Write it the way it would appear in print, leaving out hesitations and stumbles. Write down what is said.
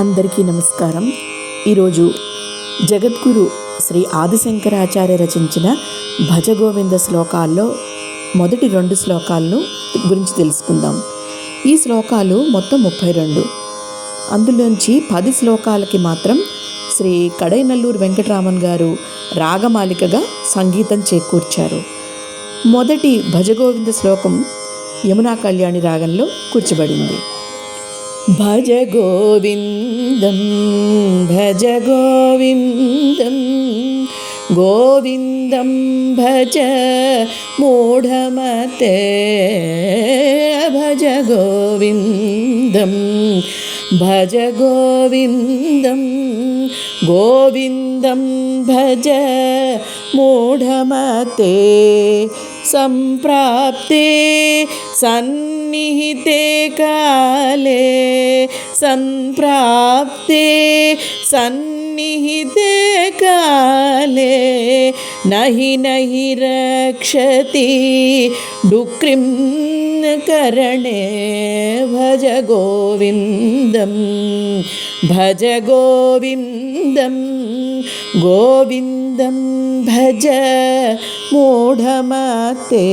అందరికీ నమస్కారం. ఈరోజు జగద్గురు శ్రీ ఆదిశంకరాచార్య రచించిన భజగోవింద శ్లోకాల్లో మొదటి 2 శ్లోకాలను గురించి తెలుసుకుందాం. ఈ శ్లోకాలు మొత్తం 32. అందులోంచి 10 శ్లోకాలకి మాత్రం శ్రీ కడైనల్లూరు వెంకటరామన్ గారు రాగమాలికగా సంగీతం చేకూర్చారు. మొదటి భజగోవింద శ్లోకం యమునా కళ్యాణి రాగంలో కూర్చబడింది. భజ గోవిందం భజ గోవిందం గోవిందం భజ మూఢమతే భజ గోవిందం భజ గోవిందం గోవిందం భజ మూఢమతే సంప్రాప్తే సన్నిహితే కాలే సంప్రాప్తే సన్నిహితే కాలే నహి నహి రక్షతి డుక్రిం కరణే భజ గోవిందం భజ గోవిందం గోవిందం భజ మూఢమతే.